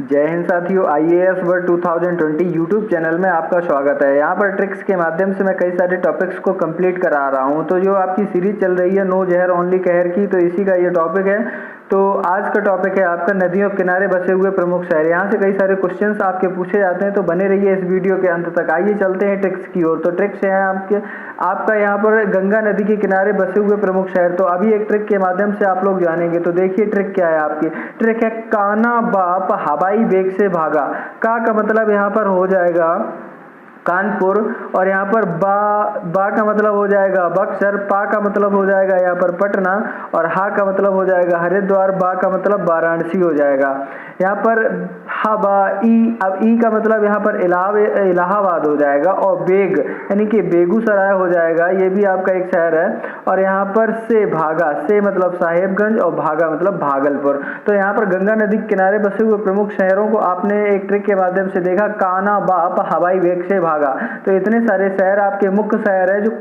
जय हिंद साथियों, IAS world 2020 YouTube channel में आपका स्वागत है। यहाँ पर ट्रिक्स के माध्यम से मैं कई सारे टॉपिक्स को कंप्लीट करा रहा हूँ। तो जो आपकी सीरीज चल रही है नो जहर ओनली कहर की, तो इसी का ये टॉपिक है। तो आज का टॉपिक है आपका नदियों के किनारे बसे हुए प्रमुख शहर। यहाँ से कई सारे क्वेश्चंस आपके पूछे जाते हैं, तो बने रहिए इस वीडियो के अंत तक। आइए चलते हैं ट्रिक्स की ओर। तो ट्रिक्स है आपका यहाँ पर गंगा नदी के किनारे बसे हुए प्रमुख शहर। तो अभी एक ट्रिक के माध्यम से आप लोग जानेंगे। तो देखिए ट्रिक क्या है आपकी। ट्रिक है काना बाप हवाई वेग से भागा। का मतलब यहाँ पर हो जाएगा कानपुर, और यहाँ पर बा का मतलब हो जाएगा बक्सर, पा का मतलब हो जाएगा यहाँ पर पटना, और हा का मतलब हो जाएगा हरिद्वार, बा का मतलब वाराणसी हो जाएगा। यहाँ पर हा बा ई, अब ई का मतलब यहाँ पर इलाहाबाद हो जाएगा, और बेग यानी कि बेगूसराय हो जाएगा, ये भी आपका एक शहर है। और यहाँ पर से भागा, से मतलब साहेबगंज, और भागा मतलब भागलपुर। तो यहाँ पर गंगा नदी के किनारे बसे हुए प्रमुख शहरों को आपने एक ट्रिक के माध्यम से देखा। काना बाप हवाई वेग से भागा। तो इतने सारे शहर आपके मुख्य शहर है जो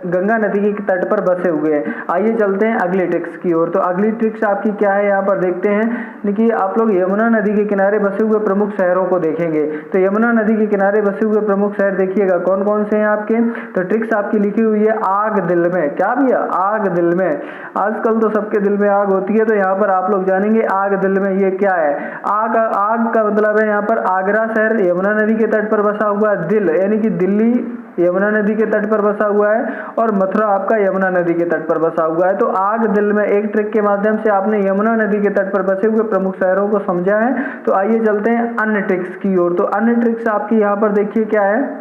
गंगा नदी के तट पर बसे हुए हैं। आइए चलते हैं अगली ट्रिक्स की ओर। तो अगली ट्रिक्स आपकी क्या है, यहाँ पर देखते हैं कि आप लोग यमुना नदी के किनारे बसे हुए प्रमुख शहरों को देखेंगे। तो यमुना नदी के किनारे बसे हुए प्रमुख शहर देखिएगा कौन कौन से हैं आपके। तो ट्रिक्स आपकी लिखी हुई है आग दिल में। क्या भैया, आग दिल में। आजकल तो सबके दिल में आग होती है, तो यहाँ पर आप लोग जानेंगे आग दिल में ये क्या है। आग का मतलब है यहाँ पर आगरा शहर यमुना नदी के तट पर बसा हुआ है। दिल यानी कि दिल्ली यमुना नदी के तट पर बसा हुआ है, और मथुरा आपका यमुना नदी के तट पर बसा हुआ है। तो आग दिल में एक ट्रिक के माध्यम से आपने यमुना नदी के तट पर बसे हुए प्रमुख शहरों को समझा है। तो आइए चलते हैं अन्य ट्रिक्स की ओर। तो अन्य ट्रिक्स आपकी यहाँ पर देखिए क्या है।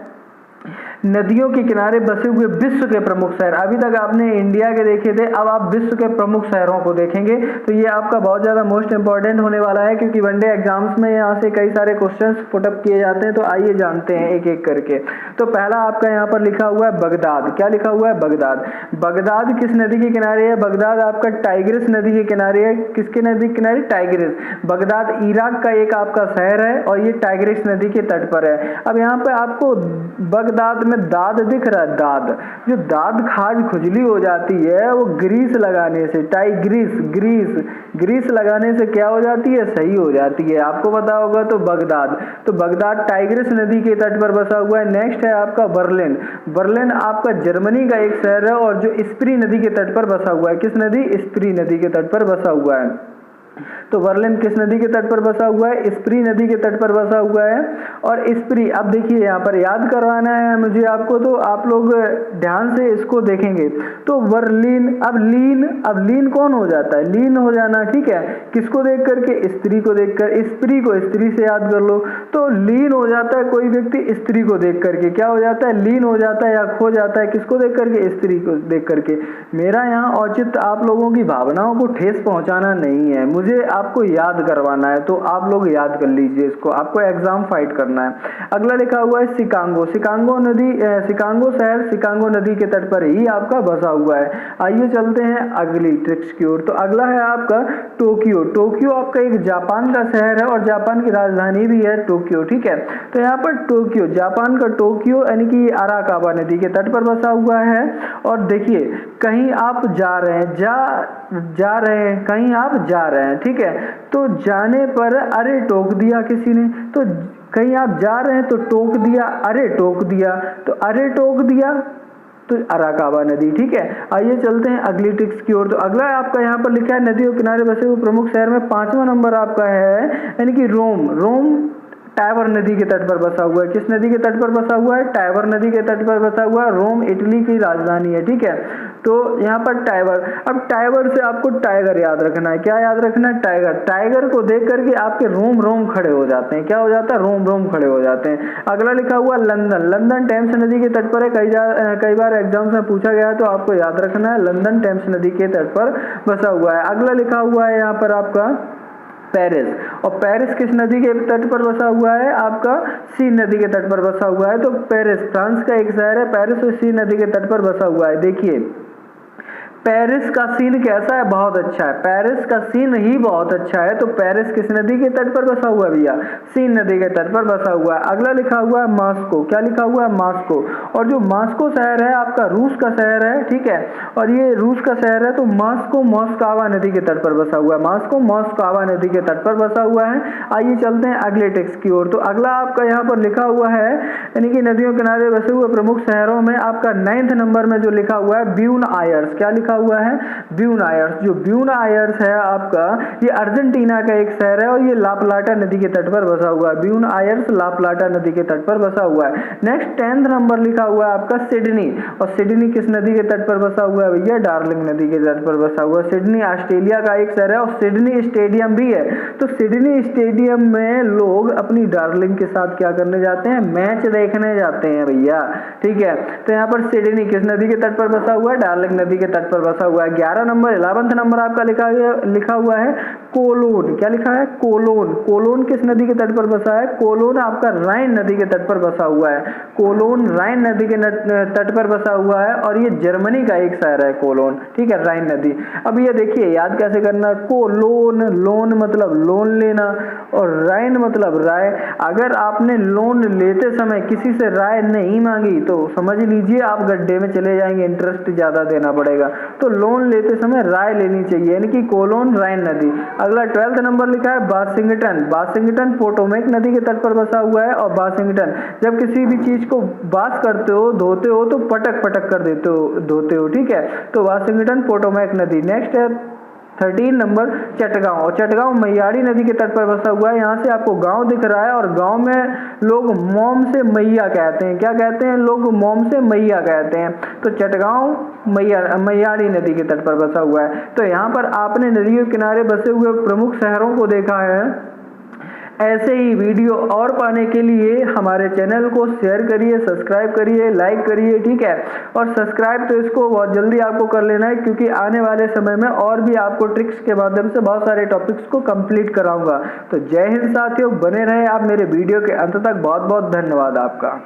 नदियों के किनारे बसे हुए विश्व के प्रमुख शहर। अभी तक आपने इंडिया के देखे थे, अब आप विश्व के प्रमुख शहरों को देखेंगे। तो ये आपका बहुत ज्यादा मोस्ट इंपॉर्टेंट होने वाला है, क्योंकि वनडे एग्जाम्स में यहाँ से कई सारे क्वेश्चंस पुटअप किए जाते हैं। तो आइए जानते हैं एक एक करके। तो पहला आपका यहाँ पर लिखा हुआ है बगदाद। क्या लिखा हुआ है, बगदाद। बगदाद किस नदी के किनारे है। बगदाद आपका टाइग्रिस नदी के किनारे है। किसके नदी के किनारे, टाइग्रिस। बगदाद इराक का एक आपका शहर है, और ये टाइग्रिस नदी के तट पर है। अब यहाँ पे आपको बगदाद में दाद दिख रहा है। दाद, जो दाद खाज खुजली हो जाती है वो ग्रीस लगाने से, ग्रीस लगाने से क्या हो जाती है, सही हो जाती है। आपको पता होगा। तो बगदाद टाइग्रिस नदी के तट पर बसा हुआ है। नेक्स्ट है आपका बर्लिन। बर्लिन आपका जर्मनी का एक शहर है, और जो स्प्री नदी के तट पर बसा हुआ है। किस नदी, स्प्री नदी के तट पर बसा हुआ है। तो बर्लिन किस नदी के तट पर बसा हुआ है, स्प्री नदी के तट पर बसा हुआ है। और स्प्री, अब देखिए यहाँ पर याद करवाना है मुझे आपको, तो आप लोग ध्यान से इसको देखेंगे। तो बर्लिन, अब लीन कौन हो जाता है, लीन हो जाना, ठीक है। किसको देख करके, स्त्री को देखकर। स्प्री को स्त्री से याद कर लो। तो लीन हो जाता है कोई व्यक्ति स्त्री को देख करके। क्या हो जाता है, लीन हो जाता है या खो जाता है, किसको देख करके, स्त्री को देख करके। मेरा यहाँ औचित्य आप लोगों की भावनाओं को ठेस पहुंचाना नहीं है, मुझे आपको याद करवाना है। तो आप लोग याद कर लीजिए इसको, आपको एग्जाम फाइट करना है। अगला लिखा हुआ है शिकागो। शिकागो शहर शिकागो नदी के तट पर ही आपका बसा हुआ है। आइए चलते हैं अगली ट्रिक्स की ओर। तो अगला है आपका टोक्यो। टोक्यो आपका एक जापान का शहर है, और जापान की राजधानी भी है टोक्यो, ठीक है। तो यहाँ पर टोक्यो, जापान का टोक्यो यानी कि अराकावा नदी के तट पर बसा हुआ है। और देखिए कहीं आप जा रहे हैं, कहीं आप जा रहे हैं, ठीक है। तो जाने पर अरे टोक दिया किसी ने। तो कहीं आप जा रहे हैं तो टोक दिया, अरे टोक दिया। तो अरे टोक दिया तो अराकावा नदी, ठीक है। आइए चलते हैं अगली ट्रिक्स की ओर। तो अगला आपका यहाँ पर लिखा है नदियों किनारे बसे हुए प्रमुख शहर में 5वां नंबर आपका है, यानी कि रोम टाइबर नदी के तट पर बसा हुआ है। किस नदी के तट पर बसा हुआ है, टाइबर नदी के तट पर बसा हुआ है। रोम इटली की राजधानी है, ठीक है। तो यहाँ पर टाइबर, अब टाइबर से आपको टाइगर याद रखना है। क्या याद रखना है, टाइगर को देख करके आपके रोम खड़े हो जाते हैं। क्या हो जाता है, रोम खड़े हो जाते हैं। अगला लिखा हुआ लंदन टेम्स नदी के तट पर है। कई बार एग्जाम्स में पूछा गया है, तो आपको याद रखना है लंदन टेम्स नदी के तट पर बसा हुआ है। अगला लिखा हुआ है यहाँ पर आपका पेरिस। और पेरिस किस नदी के तट पर बसा हुआ है, आपका सीन नदी के तट पर बसा हुआ है। तो पेरिस फ्रांस का एक शहर है, पेरिस और सीन नदी के तट पर बसा हुआ है। देखिए पेरिस का सीन कैसा है? बहुत अच्छा है। पेरिस का सीन ही बहुत अच्छा है। तो पेरिस किस नदी के तट पर बसा हुआ है भैया? सीन नदी के तट पर बसा हुआ है। अगला लिखा हुआ है मॉस्को। क्या लिखा हुआ है? मॉस्को। और जो मॉस्को शहर है आपका रूस का शहर है, ठीक है, और ये रूस का शहर है। तो मॉस्को मॉस्कावा नदी के तट पर बसा हुआ है। मॉस्को मॉस्कावा नदी के तट पर बसा हुआ है। आइए चलते हैं अगले टेक्स्ट की ओर। तो अगला आपका यहाँ पर लिखा हुआ है, यानी कि नदियों किनारे बसे हुए प्रमुख शहरों में आपका 9th नंबर में जो लिखा हुआ है ब्यून आयर्स। क्या लिखा हुआ है? ब्यून आयर्स। जो ब्यून आयर्स है आपका, ये अर्जेंटीना का एक शहर है और ये ला प्लाटा नदी के तट पर बसा हुआ है। ब्यून आयर्स ला प्लाटा नदी के तट पर बसा हुआ है। नेक्स्ट 10th नंबर लिखा हुआ है आपका सिडनी। और सिडनी किस नदी के तट पर बसा हुआ है भैया? डार्लिंग नदी के तट पर बसा हुआ है। सिडनी ऑस्ट्रेलिया का एक शहर है और सिडनी स्टेडियम भी है। तो सिडनी स्टेडियम में लोग अपनी डार्लिंग के साथ क्या करने जाते हैं? मैच देखने जाते हैं भैया, ठीक है। तो यहाँ पर सिडनी किस नदी के तट पर बसा हुआ है? डार्लिंग नदी के तट पर बसा हुआ है। 11th नंबर आपका लिखा हुआ है कोलोन। क्या लिखा है? कोलोन। कोलोन किस नदी के तट पर बसा है? कोलोन आपका राइन नदी के तट पर बसा हुआ है। कोलोन राइन नदी के तट पर बसा हुआ है और ये जर्मनी का एक शहर है कोलोन, ठीक है, राइन नदी। अब ये देखिए याद कैसे करना, कोलोन, लोन मतलब लोन लेना और राइन मतलब राय। अगर आपने लोन लेते समय किसी से राय नहीं मांगी तो समझ लीजिए आप गड्ढे में चले जाएंगे, इंटरेस्ट ज्यादा देना पड़ेगा। तो लोन लेते समय राय लेनी चाहिए, यानी कि कोलोन राइन नदी। अगला 12th नंबर लिखा है वाशिंगटन। वाशिंगटन पोटोमेक नदी के तट पर बसा हुआ है। और वाशिंगटन, जब किसी भी चीज को वॉश करते हो, धोते हो, तो पटक पटक कर देते हो, धोते हो, ठीक है। तो वाशिंगटन पोटोमेक नदी। नेक्स्ट है 13 नंबर चटगांव। और चटगांव मैयाड़ी नदी के तट पर बसा हुआ है। यहाँ से आपको गांव दिख रहा है और गांव में लोग मोम से मैया कहते हैं। क्या कहते हैं लोग? मोम से मैया कहते हैं। तो चटगांव मैयाड़ी नदी के तट पर बसा हुआ है। तो यहाँ पर आपने नदियों के किनारे बसे हुए प्रमुख शहरों को देखा है। ऐसे ही वीडियो और पाने के लिए हमारे चैनल को शेयर करिए, सब्सक्राइब करिए, लाइक करिए, ठीक है। और सब्सक्राइब तो इसको बहुत जल्दी आपको कर लेना है, क्योंकि आने वाले समय में और भी आपको ट्रिक्स के माध्यम से बहुत सारे टॉपिक्स को कंप्लीट कराऊंगा। तो जय हिंद साथियों, बने रहे आप मेरे वीडियो के अंत तक। बहुत बहुत धन्यवाद आपका।